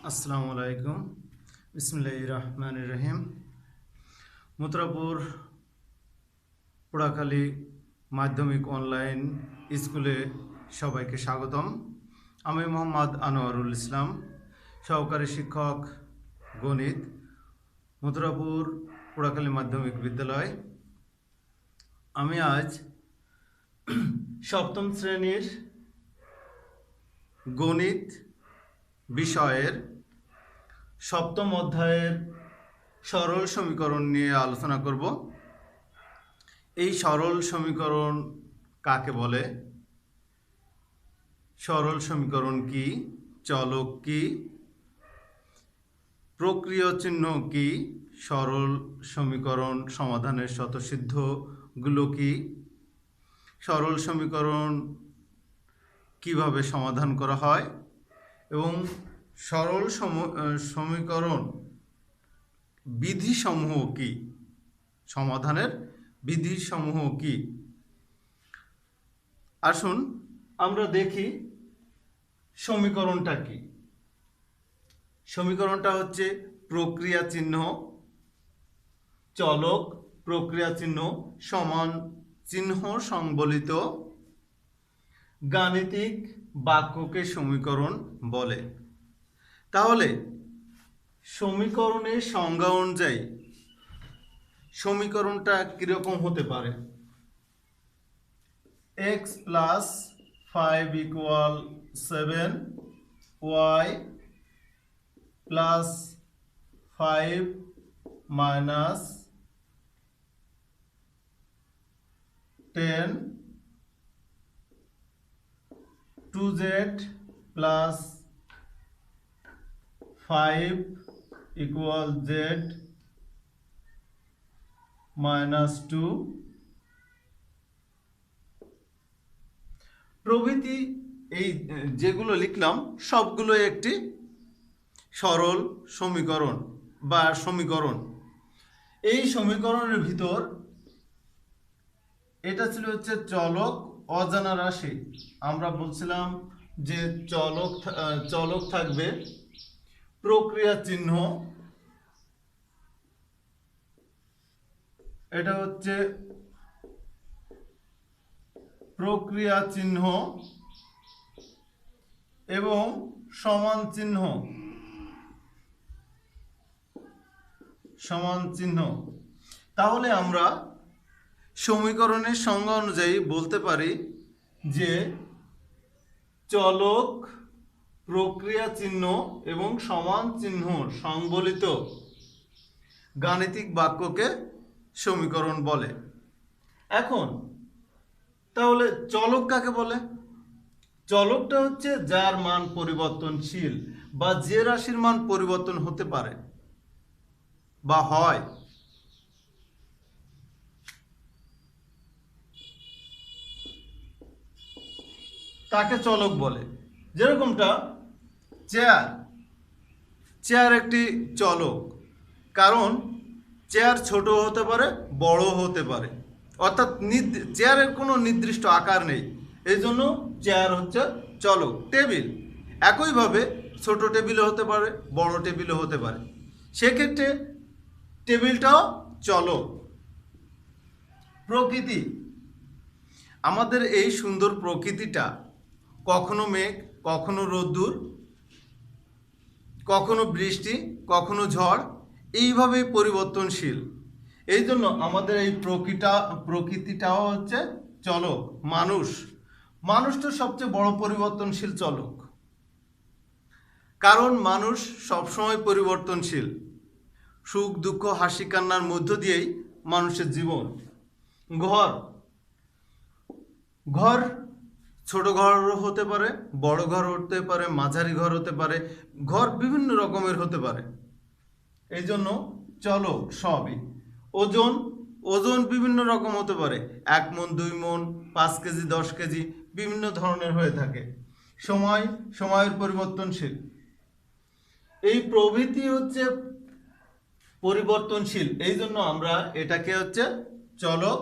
আসসালামু আলাইকুম। বিসমিল্লাহির রহমানির রহিম। মথুরাপুর পোড়াখালী মাধ্যমিক অনলাইন স্কুলে সবাইকে স্বাগতম। আমি মোহাম্মদ আনোয়ারুল ইসলাম, সহকারী শিক্ষক গণিত, মথুরাপুর পোড়াখালী মাধ্যমিক বিদ্যালয়। আমি আজ সপ্তম শ্রেণীর গণিত বিষয়ের সপ্তম অধ্যায়ের সরল সমীকরণ নিয়ে আলোচনা করব। এই সরল সমীকরণ কাকে বলে, সরল সমীকরণ কি, চলক কি, প্রক্রিয়া চিহ্ন কি, সরল সমীকরণ সমাধানের স্বতঃসিদ্ধগুলো কি, সরল সমীকরণ কিভাবে সমাধান করা হয় এবং সরল সমীকরণ বিধিসমূহ কি, সমাধানের বিধিসমূহ কি। আসুন আমরা দেখি সমীকরণটা কি। সমীকরণটা হচ্ছে প্রক্রিয়া চিহ্ন, চলক, প্রক্রিয়া চিহ্ন, সমান চিহ্ন সংবলিত গাণিতিক বাক্যকে সমীকরণ বলে। তাহলে সমীকরণের সংজ্ঞা অনুযায়ী সমীকরণটা কিরকম হতে পারে? x plus 5 equal 7, y plus 5 minus 10, 2z plus 5 equal z minus 2 প্রভৃতি। এই যেগুলো লিখলাম সবগুলো একটি সরল সমীকরণ বা সমীকরণ। এই সমীকরণের ভিতর এটা ছিল হচ্ছে চলক, অজানা রাশি। আমরা বলছিলাম যে চলক থাকবে, প্রক্রিয়া চিহ্ন, এটা হচ্ছে প্রক্রিয়া চিহ্ন এবং সমান চিহ্ন, সমান চিহ্ন। তাহলে আমরা সমীকরণের সংজ্ঞা অনুযায়ী বলতে পারি যে চলক, প্রক্রিয়া চিহ্ন এবং সমান চিহ্ন সংবলিত গাণিতিক বাক্যকে সমীকরণ বলে। এখন তাহলে চলক কাকে বলে? চলকটা হচ্ছে যার মান পরিবর্তনশীল বা যে রাশির মান পরিবর্তন হতে পারে বা হয়। তাকে চলক বলে। যেরকমটা চেয়ার একটি চলক, কারণ চেয়ার ছোট হতে পারে, বড় হতে পারে, অর্থাৎ চেয়ারের কোনো নির্দিষ্ট আকার নেই, এই জন্য চেয়ার হচ্ছে চলক। টেবিল একইভাবে ছোট টেবিলও হতে পারে, বড় টেবিলও হতে পারে, সেক্ষেত্রে টেবিলটাও চলক। প্রকৃতি, আমাদের এই সুন্দর প্রকৃতিটা কখনো মেঘ, কখনো রোদ্দুর, কখনো বৃষ্টি, কখনো ঝড়, এইভাবেই পরিবর্তনশীল। এই জন্য আমাদের এই প্রকৃতিটাও হচ্ছে চলক। মানুষটা সবচেয়ে বড় পরিবর্তনশীল চলক, কারণ মানুষ সবসময় পরিবর্তনশীল। সুখ দুঃখ হাসি কান্নার মধ্য দিয়েই মানুষের জীবন। ঘর ছোট ঘর হতে পারে, বড় ঘর হতে পারে, মাঝারি ঘর হতে পারে, ঘর বিভিন্ন রকমের হতে পারে, এই জন্য চলক সবই। ওজন বিভিন্ন রকম হতে পারে, 1 মণ, 2 মণ, 5 কেজি, 10 কেজি, বিভিন্ন ধরনের হয়ে থাকে। সময়ের পরিবর্তনশীল। এই প্রভৃতি হচ্ছে পরিবর্তনশীল, এই জন্য আমরা এটাকে হচ্ছে চলক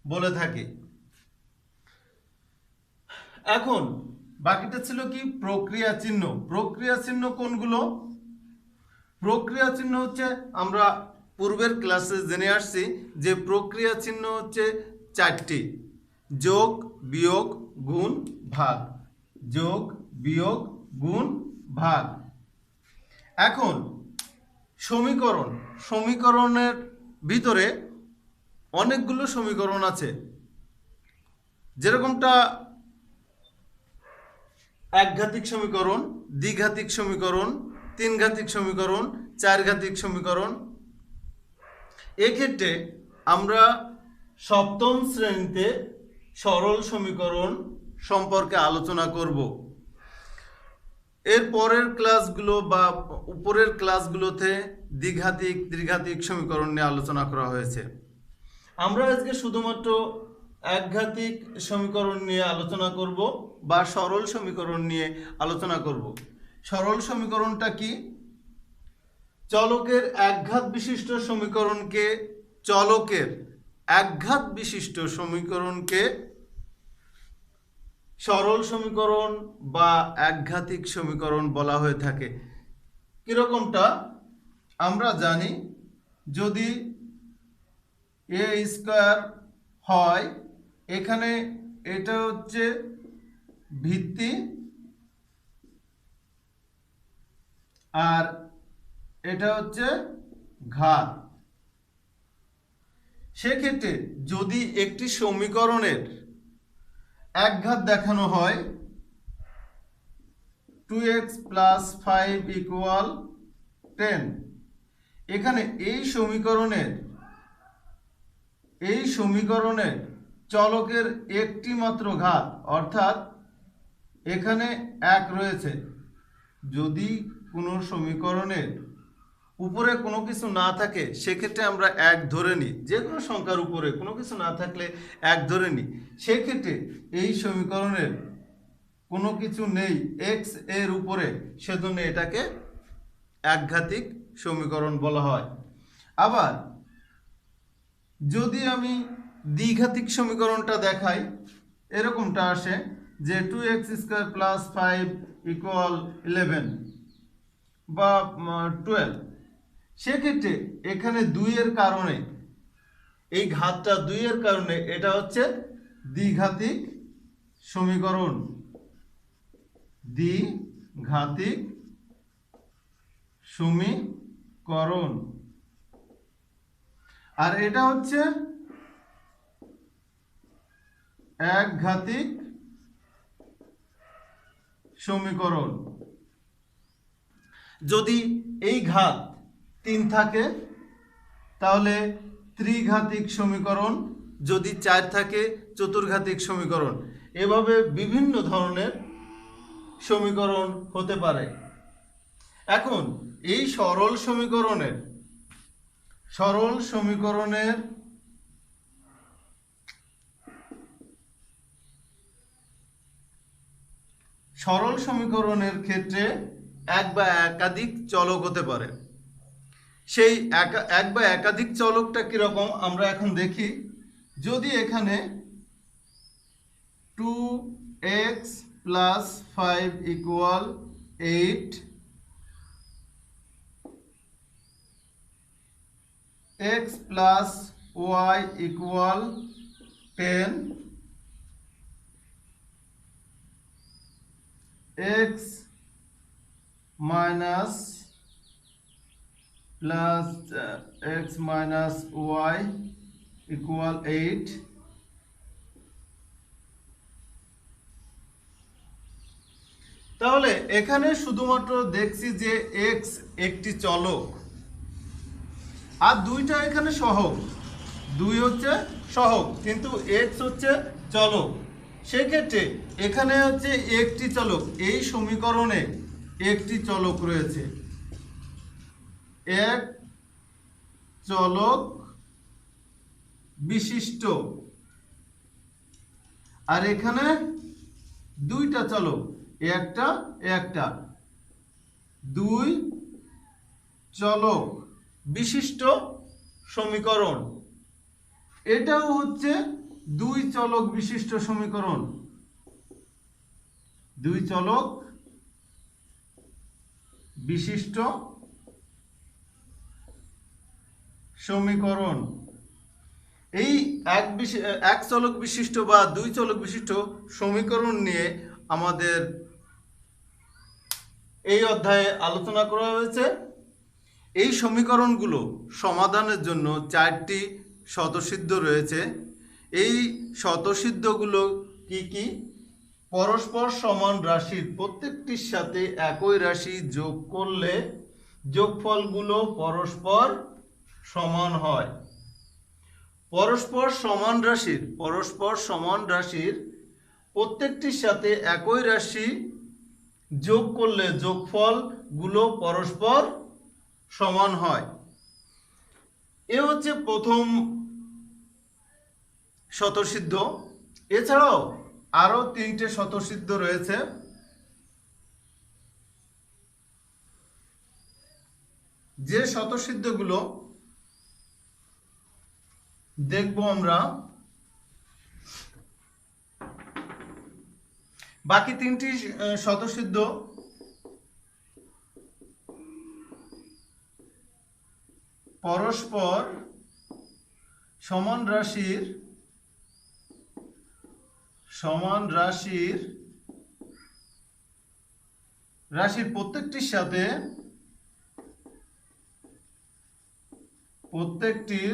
বলে থাকি। এখন বাকিটা ছিল কি প্রক্রিয়া চিহ্ন। প্রক্রিয়া চিহ্ন কোনগুলো? প্রক্রিয়া চিহ্ন হচ্ছে আমরা পূর্বের ক্লাসে জেনে আসছি যে প্রক্রিয়া চিহ্ন হচ্ছে 4টি: যোগ, বিয়োগ, গুণ, ভাগ। যোগ, বিয়োগ, গুণ, ভাগ। এখন সমীকরণের ভিতরে অনেকগুলো সমীকরণ আছে, যেরকমটা একঘাতিক সমীকরণ, দ্বিঘাতিক সমীকরণ, তিনঘাতিক সমীকরণ, চারঘাতিক সমীকরণ। এক্ষেত্রে আমরা সপ্তম শ্রেণীতে সরল সমীকরণ সম্পর্কে আলোচনা করব। এর পরের ক্লাসগুলো বা উপরের ক্লাসগুলোতে দ্বিঘাতিক, ত্রিঘাতিক সমীকরণ নিয়ে আলোচনা করা হয়েছে। আমরা আজকে শুধুমাত্র একঘাতিক সমীকরণ নিয়ে আলোচনা করব বা সরল সমীকরণ নিয়ে আলোচনা করব। সরল সমীকরণটা কি? চলকের একঘাত বিশিষ্ট সমীকরণকে সরল সমীকরণ বা একঘাতিক সমীকরণ বলা হয়ে থাকে। কিরকমটা আমরা জানি, যদি এ স্কয়ার হয়, এখানে এটা হচ্ছে ভিত্তি আর এটা হচ্ছে ঘাত। সেক্ষেত্রে যদি একটি সমীকরণের একঘাত দেখানো হয় 2x + 5 = 10, এখানে এই সমীকরণের চলকের একটি মাত্র ঘাত, অর্থাৎ এখানে 1 রয়েছে। যদি কোনো সমীকরণের উপরে কোনো কিছু না থাকে সেক্ষেত্রে আমরা 1 ধরে নিই। যে কোনো সংখ্যার উপরে কোনো কিছু না থাকলে 1 ধরে নিই। সেক্ষেত্রে এই সমীকরণের কোনো কিছু নেই x এর উপরে, সেজন্য এটাকে একঘাতিক সমীকরণ বলা হয়। আবার যদি আমি দ্বিঘাতিক সমীকরণটা দেখাই, এরকমটা আসে যে 2x² + 5 = 11 বা 12। সেক্ষেত্রে এখানে 2 এর কারণে, এই ঘাতটা 2 এর কারণে এটা হচ্ছে দ্বিঘাতিক সমীকরণ। দ্বিঘাতিক সমীকরণ। আর এটা হচ্ছে একঘাতিক সমীকরণ। যদি এই ঘাত 3 থাকে তাহলে ত্রিঘাতিক সমীকরণ, যদি 4 থাকে চতুর্ঘাতিক সমীকরণ। এভাবে বিভিন্ন ধরনের সমীকরণ হতে পারে। এখন এই সরল সমীকরণের ক্ষেত্রে এক বা একাধিক চলক হতে পারে। সেই এক বা একাধিক চলকটা কিরকম আমরা এখন দেখি। যদি এখানে 2x + 5 = 8, x + y = 10, x minus y = 8, তাহলে এখানে শুধুমাত্র দেখছি যে x একটি চলক আর দুইটা এখানে সহগ। 2 হচ্ছে সহগ কিন্তু x হচ্ছে চলক। সেক্ষেত্রে এখানে হচ্ছে একটি চলক, এই সমীকরণে একটি চলক রয়েছে, এক চলক বিশিষ্ট। আর এখানে দুইটা চলক, একটা 2 চলক বিশিষ্ট সমীকরণ। এটাও হচ্ছে 2 চলক বিশিষ্ট সমীকরণ। দুই চলক বিশিষ্ট সমীকরণ। এই এক চলক বিশিষ্ট বা দুই চলক বিশিষ্ট সমীকরণ নিয়ে আমাদের এই অধ্যায়ে আলোচনা করা হয়েছে। এই সমীকরণগুলো সমাধানের জন্য 4টি স্বতঃসিদ্ধ রয়েছে। এই স্বতঃসিদ্ধগুলো কি কি? পরস্পর সমান রাশির প্রত্যেকটির সাথে একই রাশি যোগ করলে যোগফলগুলো পরস্পর সমান হয়। পরস্পর সমান রাশির প্রত্যেকটির সাথে একই রাশি যোগ করলে যোগফলগুলো পরস্পর সমান হয়। এ হচ্ছে প্রথম স্বতঃসিদ্ধ। এছাড়াও আরো 3টে স্বতঃসিদ্ধ রয়েছে। যে স্বতঃসিদ্ধগুলো দেখব আমরা, বাকি 3টি স্বতঃসিদ্ধ পরস্পর সমান রাশির প্রত্যেকটির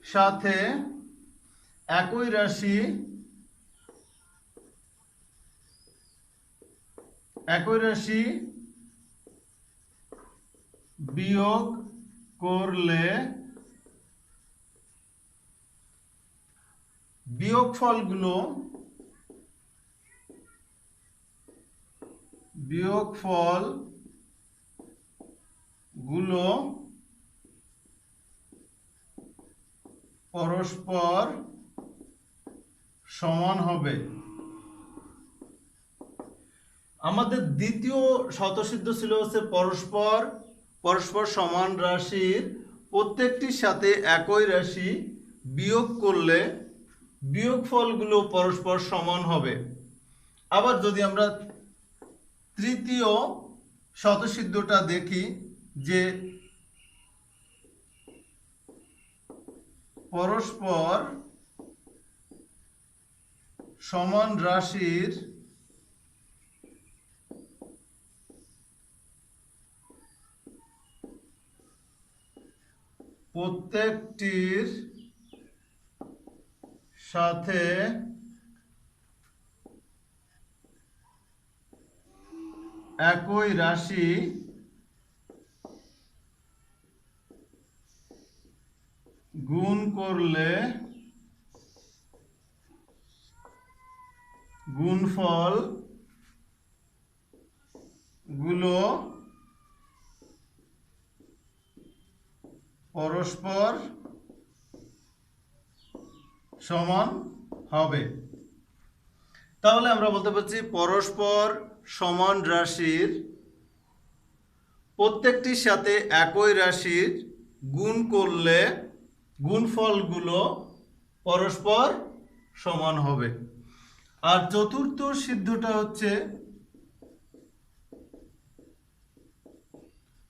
সাথে একই রাশি বিয়োগ করলে বিয়োগফলগুলো পরস্পর সমান হবে। আমাদের দ্বিতীয় স্বতঃসিদ্ধ ছিল হচ্ছে পরস্পর সমান রাশির প্রত্যেকটির সাথে একই রাশি বিয়োগ করলে বিয়োগফলগুলো পরস্পর সমান হবে। আবার যদি আমরা তৃতীয় স্বতঃসিদ্ধটা দেখি, যে পরস্পর সমান রাশির প্রত্যেকটির সাথে একই রাশি গুণ করলে গুণফলগুলো পরস্পর সমান হবে। তাহলে আমরা বলতে পারছি পরস্পর সমান রাশির প্রত্যেকটির সাথে একই রাশির গুণ করলে গুণফলগুলো পরস্পর সমান হবে। আর চতুর্থ সিদ্ধটা হচ্ছে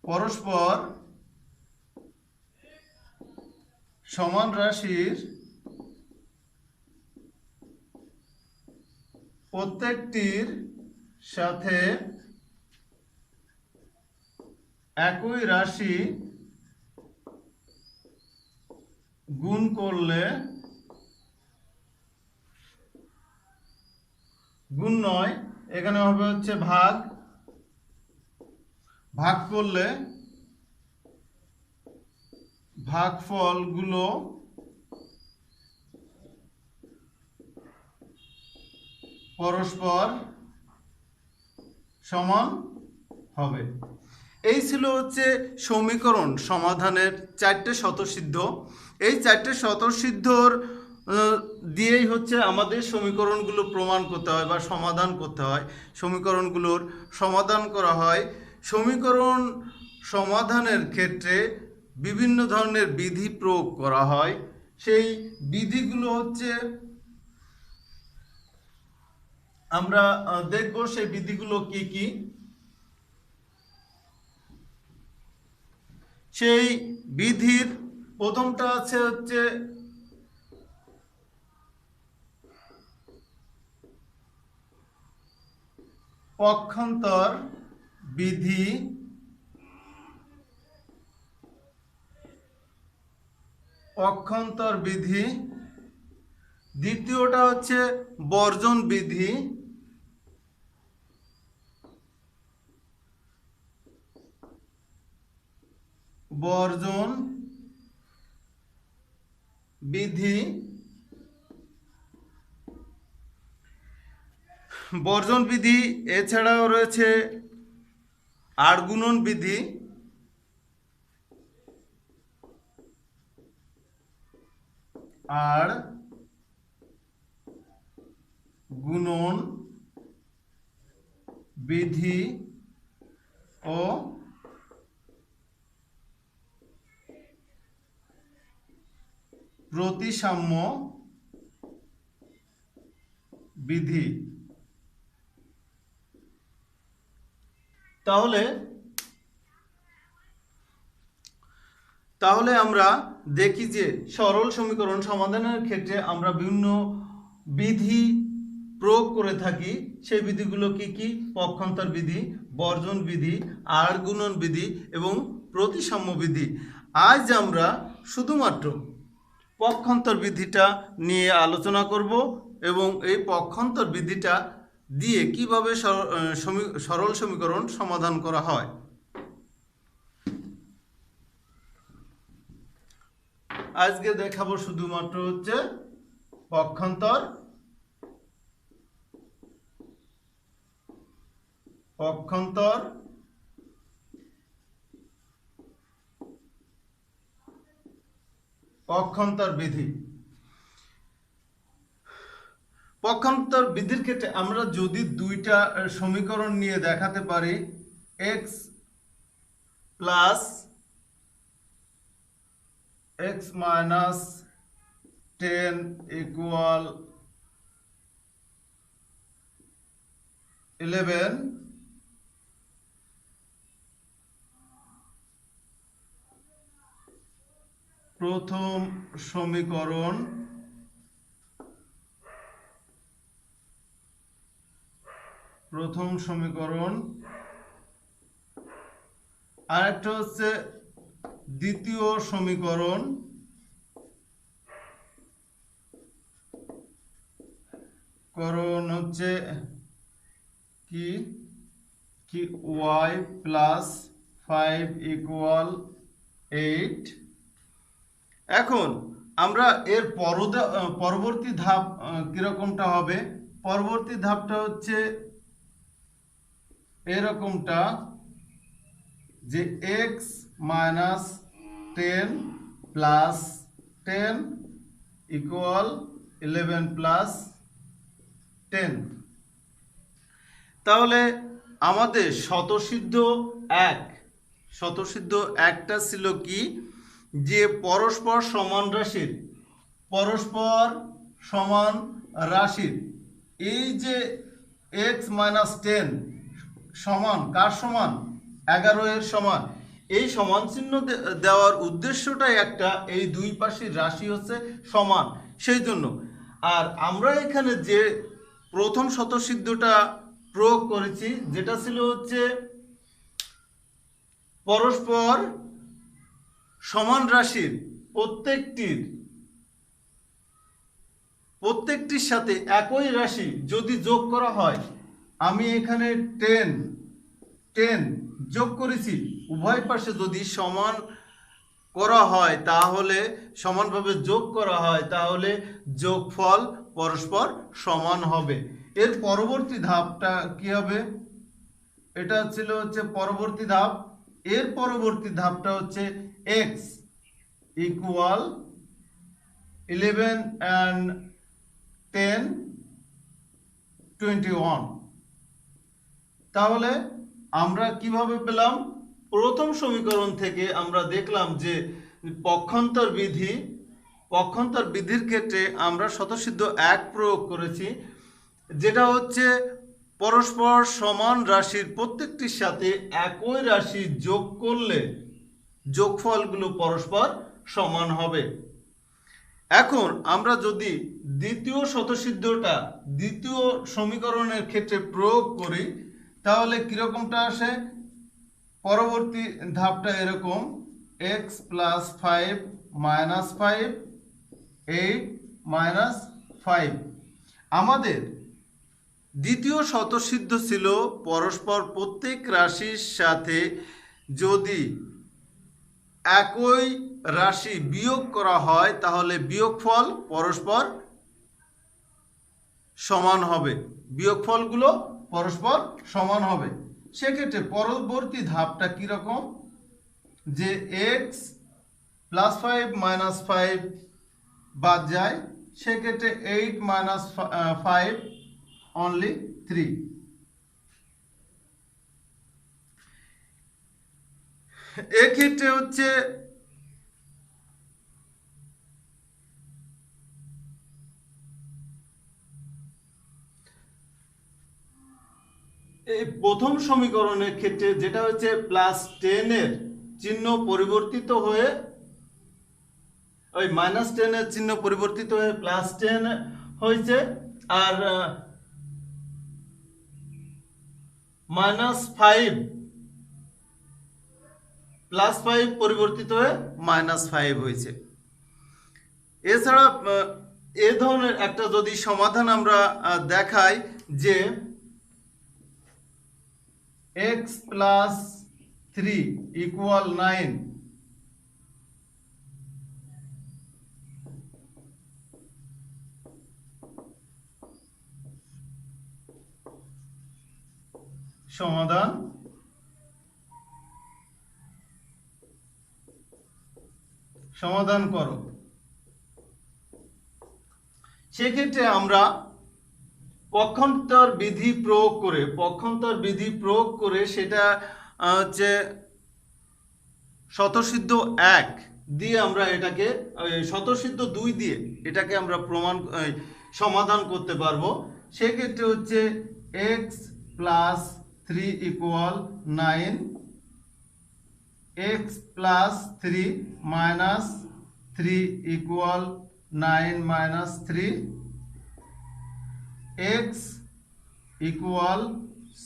পরস্পর সমান রাশির প্রত্যেকটির সাথে একই রাশি গুণ করলে গুণ নয়, এখানে হবে হচ্ছে ভাগ করলে ভাগফলগুলো পরস্পর সমান হবে। এই ছিল হচ্ছে সমীকরণ সমাধানের 4টে স্বতঃসিদ্ধ। এই 4টে স্বতঃসিদ্ধর দিয়েই হচ্ছে আমাদের সমীকরণগুলো প্রমাণ করতে হয় বা সমাধান করতে হয়। সমীকরণগুলোর সমাধান করা হয়। সমীকরণ সমাধানের ক্ষেত্রে বিভিন্ন ধরনের বিধি প্রয়োগ করা হয়। সেই বিধিগুলো হচ্ছে আমরা দেখব সেই বিধিগুলো কি কি। সেই বিধির প্রথমটা আছে হচ্ছে পক্ষান্তর বিধি। পক্ষান্তর বিধি। দ্বিতীয়টা হচ্ছে বর্জন বিধি। বর্জন বিধি। বর্জন বিধি এছাড়াও রয়েছে আড়গুণন বিধি। আর গুণন বিধি ও প্রতিসাম্য বিধি। তাহলে আমরা দেখি যে সরল সমীকরণ সমাধানের ক্ষেত্রে আমরা বিভিন্ন বিধি প্রয়োগ করে থাকি। সেই বিধিগুলো কি কি? পক্ষান্তর বিধি, বর্জন বিধি, আড়গুণন বিধি এবং প্রতিসাম্য বিধি। আজ আমরা শুধুমাত্র পক্ষান্তর বিধিটা নিয়ে আলোচনা করব এবং এই পক্ষান্তর বিধিটা দিয়ে কিভাবে সরল সমীকরণ সমাধান করা হয়। আজকে দেখাবো শুধুমাত্র হচ্ছে পক্ষান্তর বিধি। পক্ষান্তর বিধির ক্ষেত্রে আমরা যদি দুইটা সমীকরণ নিয়ে দেখাতে পারি, x minus 10 equal 11, প্রথম সমীকরণ। আর একটা হচ্ছে দ্বিতীয় সমীকরণ। হচ্ছে কি y plus 5 equal 8। এখন আমরা এর পরবর্তী ধাপ কিরকমটা হবে? পরবর্তী ধাপটা হচ্ছে এরকমটা যে x minus 10 plus 10 equal 11 plus 10। তাহলে আমাদের স্বতঃসিদ্ধ একটা ছিল কি, যে পরস্পর সমান রাশির এই যে x minus 10 সমান কার সমান? 11 এর সমান। এই সমান চিহ্ন দেওয়ার উদ্দেশ্যটাই একটা, এই দুই পাশের রাশি হচ্ছে সমান, সেই জন্য। আর আমরা এখানে যে প্রথম স্বতঃসিদ্ধটা প্রয়োগ করেছি, যেটা ছিল হচ্ছে পরস্পর সমান রাশির প্রত্যেকটির সাথে একই রাশি যদি যোগ করা হয়, আমি এখানে 10 যোগ করেছি, উভয় পাশে যদি সমান করা হয় তাহলে সমানভাবে যোগ করা হয় তাহলে যোগফল পরস্পর সমান হবে। এর পরবর্তী ধাপটা কি হবে? এটা ছিল হচ্ছে পরবর্তী ধাপ। এর পরবর্তী ধাপটা হচ্ছে x equal 11 and 10 21। তাহলে আমরা কিভাবে পেলাম? প্রথম সমীকরণ থেকে আমরা দেখলাম যে পক্ষান্তর বিধির ক্ষেত্রে আমরা স্বতঃসিদ্ধ 1 প্রয়োগ করেছি। যেটা হচ্ছে পরস্পর সমান রাশির প্রত্যেকটির সাথে একই রাশি যোগ করলে যোগফলগুলো পরস্পর সমান হবে। এখন আমরা যদি দ্বিতীয় স্বতঃসিদ্ধটা দ্বিতীয় সমীকরণের ক্ষেত্রে প্রয়োগ করি তাহলে কিরকমটা আসে? পরবর্তী ধাপটা এরকম, এক্স প্লাস 5 মাইনাস 5 8 মাইনাস 5। আমাদের দ্বিতীয় স্বতঃসিদ্ধ ছিল পরস্পর প্রত্যেক রাশির সাথে যদি একই রাশি বিয়োগ করা হয় তাহলে বিয়োগফল পরস্পর সমান হবে, বিয়োগফলগুলো পরস্পর সমান হবে। সেক্ষেত্রে পরবর্তী ধাপটা কীরকম, যে এক্স প্লাস 5 মাইনাস 5 বাদ যায়, সেক্ষেত্রে 8 মাইনাস 5 অনলি 3। এক্ষেত্রে হচ্ছে এই প্রথম সমীকরণের ক্ষেত্রে যেটা হচ্ছে +10 এর চিহ্ন পরিবর্তিত হয়ে ওই -10 এর চিহ্ন পরিবর্তিত হয়ে +10 হয়েছে, আর -5 +5 পরিবর্তিত হয়ে -5 হয়েছে। এছাড়া এ ধরনের একটা যদি সমাধান আমরা দেখাই যে x প্লাস 3 ইকুয়াল 9, সমাধান করো। সেক্ষেত্রে আমরা পক্ষান্তর বিধি প্রয়োগ করে সেটা হচ্ছে স্বতঃসিদ্ধ 1 দিয়ে আমরা এটাকে স্বতঃসিদ্ধ 2 দিয়ে এটাকে আমরা সমাধান করতে পারবো। সেক্ষেত্রে হচ্ছে x plus 3 equal 9, x plus 3 minus 3 equal 9 minus 3, x equal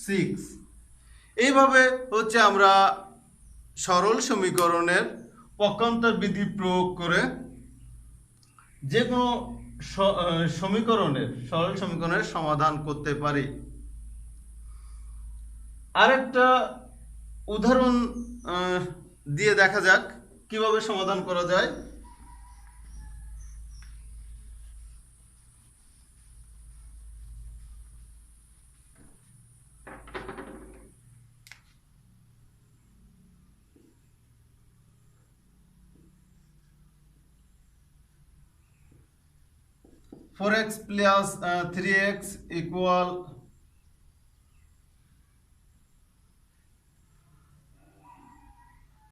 6। এইভাবে হচ্ছে আমরা সরল সমীকরণের পক্ষান্তর বিধি প্রয়োগ করে যে কোনো সরল সমীকরণের সমাধান করতে পারি। আরেকটা উদাহরণ দিয়ে দেখা যাক কিভাবে সমাধান করা যায়। Four x plus 3x equal